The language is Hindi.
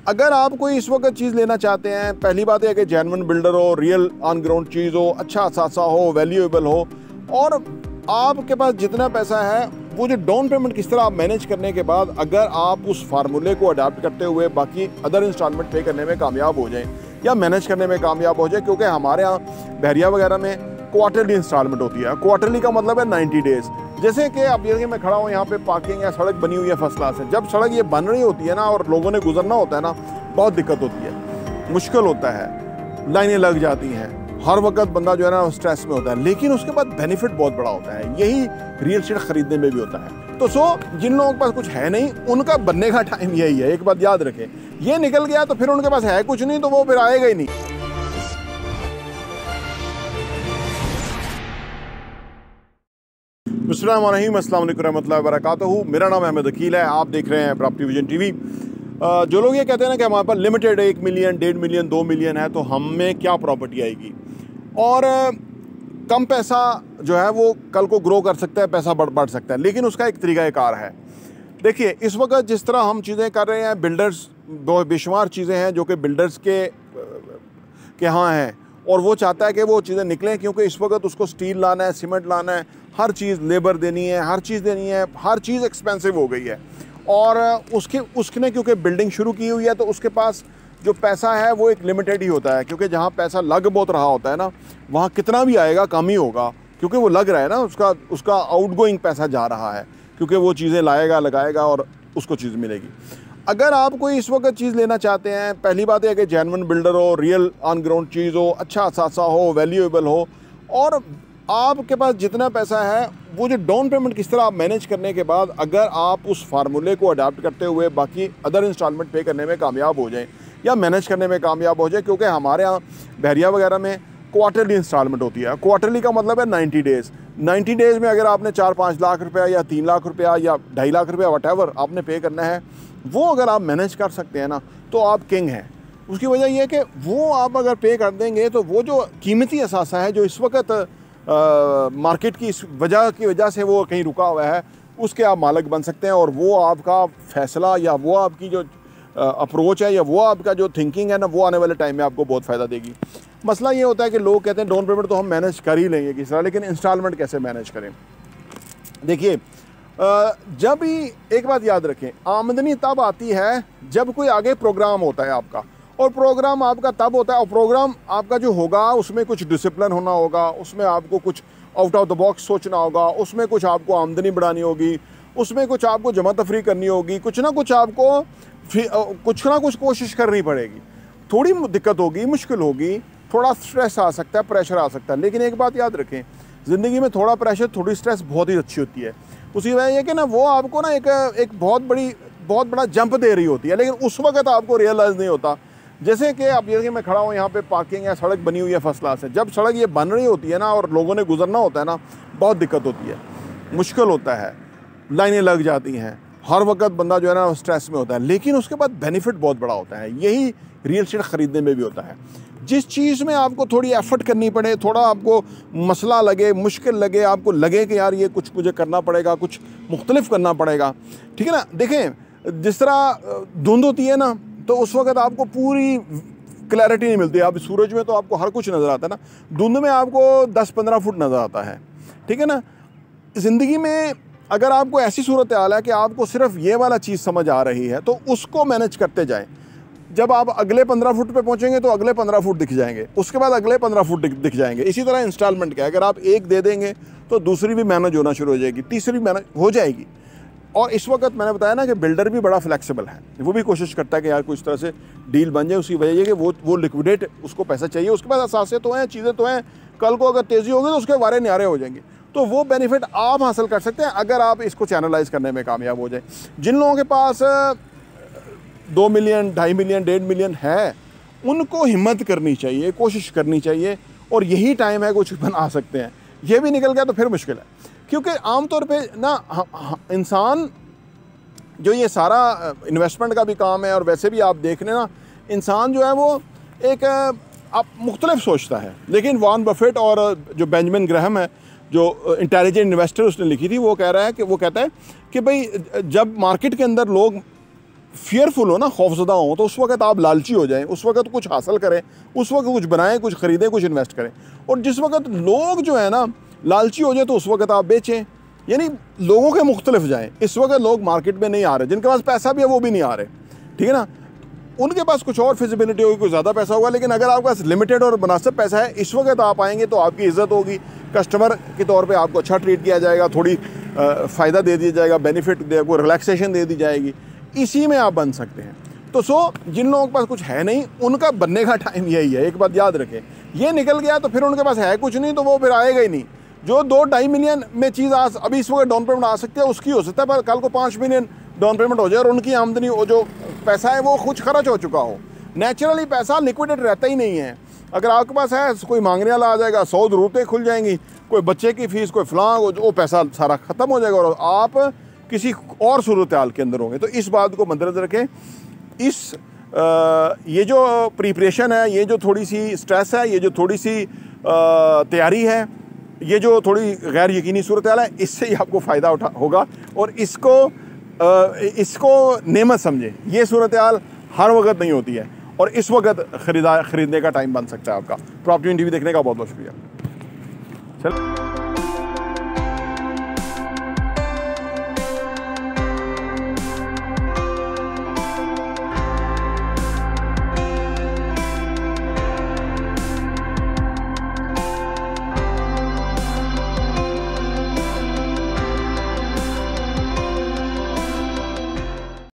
अगर आप कोई इस वक्त चीज़ लेना चाहते हैं, पहली बात है कि जेन्युइन बिल्डर हो, रियल ऑन ग्राउंड चीज़ हो, अच्छा असासा हो, वैल्यूएबल हो, और आपके पास जितना पैसा है वो जो डाउन पेमेंट किस तरह आप मैनेज करने के बाद अगर आप उस फार्मूले को अडाप्ट करते हुए बाकी अदर इंस्टॉलमेंट पे करने में कामयाब हो जाएं या मैनेज करने में कामयाब हो जाए, क्योंकि हमारे यहाँ बहरिया वगैरह में क्वार्टरली इंस्टॉलमेंट होती है। क्वार्टरली का मतलब है 90 डेज़। जैसे कि अब ये मैं खड़ा हूँ यहाँ पे, पार्किंग या सड़क बनी हुई है फर्स्ट क्लास है, जब सड़क ये बन रही होती है ना और लोगों ने गुजरना होता है ना, बहुत दिक्कत होती है, मुश्किल होता है, लाइनें लग जाती हैं, हर वक्त बंदा जो है ना स्ट्रेस में होता है, लेकिन उसके बाद बेनिफिट बहुत बड़ा होता है। यही रियल एस्टेट खरीदने में भी होता है। तो जिन लोगों के पास कुछ है नहीं, उनका बनने का टाइम यही है। एक बात याद रखें, ये निकल गया तो फिर उनके पास है कुछ नहीं, तो वो फिर आएगा ही नहीं। अस्सलाम वालेकुम रहमतुल्लाहि व बरकातहू। मेरा नाम अहमद अकील है, आप देख रहे हैं प्रॉपर्टी विजन टीवी। जो लोग ये कहते हैं ना कि हमारे पास लिमिटेड 1 मिलियन, 1.5 मिलियन, 2 मिलियन है, तो हमें क्या प्रॉपर्टी आएगी, और कम पैसा जो है वो कल को ग्रो कर सकता है, पैसा बढ़ सकता है, लेकिन उसका एक तरीक़ाकार है। देखिए, इस वक्त जिस तरह हम चीज़ें कर रहे हैं, बिल्डर्स बेशुमार चीज़ें हैं जो कि बिल्डर्स के यहाँ हैं, और वो चाहता है कि वो चीज़ें निकलें, क्योंकि इस वक्त उसको स्टील लाना है, सीमेंट लाना है, हर चीज़ लेबर देनी है, हर चीज़ देनी है, हर चीज़ एक्सपेंसिव हो गई है। और उसने क्योंकि बिल्डिंग शुरू की हुई है, तो उसके पास जो पैसा है वो एक लिमिटेड ही होता है, क्योंकि जहाँ पैसा लग बहुत रहा होता है ना, वहाँ कितना भी आएगा कम ही होगा, क्योंकि वो लग रहा है ना, उसका आउटगोइंग पैसा जा रहा है, क्योंकि वो चीज़ें लाएगा, लगाएगा और उसको चीज़ मिलेगी। अगर आप कोई इस वक्त चीज़ लेना चाहते हैं, पहली बात है कि जेन्युइन बिल्डर हो, रियल ऑन ग्राउंड चीज़ हो, अच्छा असासा हो, वैल्यूएबल हो, और आपके पास जितना पैसा है वो जो डाउन पेमेंट किस तरह आप मैनेज करने के बाद अगर आप उस फार्मूले को अडाप्ट करते हुए बाकी अदर इंस्टॉलमेंट पे करने में कामयाब हो जाएं या मैनेज करने में कामयाब हो जाए, क्योंकि हमारे यहाँ बहरिया वगैरह में क्वार्टरली इंस्टॉलमेंट होती है। क्वार्टरली का मतलब है 90 डेज़। 90 डेज़ में अगर आपने 4-5 लाख रुपया या 3 लाख रुपया या 2.5 लाख रुपया वटेवर आपने पे करना है, वो अगर आप मैनेज कर सकते हैं ना, तो आप किंग हैं। उसकी वजह यह है कि वो आप अगर पे कर देंगे तो वो जो कीमती असासा है जो इस वक्त मार्केट की इस वजह से वो कहीं रुका हुआ है, उसके आप मालिक बन सकते हैं, और वो आपका फैसला या वो आपकी जो अप्रोच है या वो आपका जो थिंकिंग है ना, वो आने वाले टाइम में आपको बहुत फ़ायदा देगी। मसला ये होता है कि लोग कहते हैं डाउन पेमेंट तो हम मैनेज कर ही लेंगे किस तरह, लेकिन इंस्टॉलमेंट कैसे मैनेज करें। देखिए, जब भी एक बात याद रखें, आमदनी तब आती है जब कोई आगे प्रोग्राम होता है आपका, और प्रोग्राम आपका तब होता है, और प्रोग्राम आपका जो होगा उसमें कुछ डिसिप्लिन होना होगा, उसमें आपको कुछ आउट ऑफ द बॉक्स सोचना होगा, उसमें कुछ आपको आमदनी बढ़ानी होगी, उसमें कुछ आपको जमा तफरी करनी होगी, कुछ ना कुछ आपको कुछ कोशिश करनी पड़ेगी। थोड़ी दिक्कत होगी, मुश्किल होगी, थोड़ा स्ट्रेस आ सकता है, प्रेशर आ सकता है, लेकिन एक बात याद रखें, ज़िंदगी में थोड़ा प्रेशर, थोड़ी स्ट्रेस बहुत ही अच्छी होती है। उसकी वजह यह कि ना वो आपको ना एक बहुत बड़ा जंप दे रही होती है, लेकिन उस वक्त आपको रियलाइज़ नहीं होता। जैसे कि अब ये मैं खड़ा हूँ यहाँ पे, पार्किंग या सड़क बनी हुई है फर्स्ट क्लास है, जब सड़क ये बन रही होती है ना और लोगों ने गुजरना होता है ना, बहुत दिक्कत होती है, मुश्किल होता है, लाइनें लग जाती हैं, हर वक्त बंदा जो है ना स्ट्रेस में होता है, लेकिन उसके बाद बेनिफिट बहुत बड़ा होता है। यही रियल एस्टेट ख़रीदने में भी होता है। जिस चीज़ में आपको थोड़ी एफर्ट करनी पड़े, थोड़ा आपको मसला लगे, मुश्किल लगे, आपको लगे कि यार ये कुछ मुझे करना पड़ेगा, कुछ मुख्तलिफ करना पड़ेगा, ठीक है ना। देखें, जिस तरह धुंध होती है ना, तो उस वक्त आपको पूरी क्लैरिटी नहीं मिलती। अब सूरज में तो आपको हर कुछ नज़र आता है ना, धुंध में आपको 10-15 फुट नज़र आता है, ठीक है ना। ज़िंदगी में अगर आपको ऐसी सूरत हाल है कि आपको सिर्फ ये वाला चीज़ समझ आ रही है, तो उसको मैनेज करते जाएं। जब आप अगले 15 फुट पे पहुंचेंगे तो अगले 15 फुट दिख जाएंगे, उसके बाद अगले 15 फुट दिख जाएंगे। इसी तरह इंस्टॉलमेंट का, अगर आप एक दे देंगे तो दूसरी भी मैनेज होना शुरू हो जाएगी, तीसरी मैनेज हो जाएगी। और इस वक्त मैंने बताया ना कि बिल्डर भी बड़ा फ्लेक्सिबल है, वो भी कोशिश करता है कि यार कुछ तरह से डील बन जाए। उसकी वजह ये कि वो लिक्विडेट, उसको पैसा चाहिए, उसके पास असासे तो हैं, चीज़ें तो हैं, कल को अगर तेज़ी होगी तो उसके वारे न्यारे हो जाएंगे। तो वो बेनिफिट आप हासिल कर सकते हैं अगर आप इसको चैनलाइज करने में कामयाब हो जाए। जिन लोगों के पास 2 मिलियन, 2.5 मिलियन, 1.5 मिलियन है, उनको हिम्मत करनी चाहिए, कोशिश करनी चाहिए, और यही टाइम है कुछ बना सकते हैं। ये भी निकल गया तो फिर मुश्किल है, क्योंकि आमतौर पे ना इंसान जो ये सारा इन्वेस्टमेंट का भी काम है, और वैसे भी आप देख लें ना, इंसान जो है वो एक आप मुख्तलिफ सोचता है। लेकिन वॉरेन बफेट और जो बेंजामिन ग्राहम है, जो इंटेलिजेंट इन्वेस्टर, उसने लिखी थी, वो कहता है कि भाई जब मार्केट के अंदर लोग फियरफुल हो ना, खौफजदा हो, तो उस वक्त आप लालची हो जाएं, उस वक्त कुछ हासिल करें, उस वक्त कुछ बनाएं, कुछ ख़रीदें, कुछ इन्वेस्ट करें। और जिस वक्त लोग जो है ना लालची हो जाए तो उस वक्त आप बेचें, यानी लोगों के मुख्तलिफ जाएँ। इस वक्त लोग मार्केट में नहीं आ रहे, जिनके पास पैसा भी है वो भी नहीं आ रहे, ठीक है ना, उनके पास कुछ और फिजिबिलिटी होगी, कुछ ज़्यादा पैसा होगा। लेकिन अगर आपके पास लिमिटेड और मुनासिब पैसा है, इस वक्त आप आएंगे तो आपकी इज़्ज़त होगी, कस्टमर के तौर पे आपको अच्छा ट्रीट किया जाएगा, थोड़ी फ़ायदा दे दिया जाएगा, बेनिफिट दे, कोई रिलैक्सेशन दे दी जाएगी, इसी में आप बन सकते हैं। तो जिन लोगों के पास कुछ है नहीं, उनका बनने का टाइम यही है। एक बात याद रखें, ये निकल गया तो फिर उनके पास है कुछ नहीं, तो वो फिर आएगा ही नहीं। जो 2-2.5 मिलियन में चीज़ अभी इस वक्त डाउन पेमेंट आ सकती है, उसकी हो सकता है, पर कल को 5 मिलियन डाउन पेमेंट हो जाए और उनकी आमदनी, वो जो पैसा है वो कुछ खर्च हो चुका हो। नेचुरली पैसा लिक्विडेट रहता ही नहीं है। अगर आपके पास है, कोई मांगने वाला आ जाएगा, 100 ज़रूरतें खुल जाएंगी, कोई बच्चे की फ़ीस, कोई फलां, वो पैसा सारा ख़त्म हो जाएगा और आप किसी और सूरत हाल के अंदर होंगे। तो इस बात को मद्देनज़र रखें। ये जो प्रिपरेशन है, ये जो थोड़ी सी स्ट्रेस है, ये जो थोड़ी सी तैयारी है, ये जो थोड़ी गैर यकीनी सूरत हाल है, इससे ही आपको फ़ायदा होगा। और इसको नेमत समझें। ये सूरत हाल हर वक्त नहीं होती है और इस वक्त ख़रीदने का टाइम बन सकता है आपका। प्रॉपर्टी टीवी देखने का बहुत बहुत शुक्रिया। चल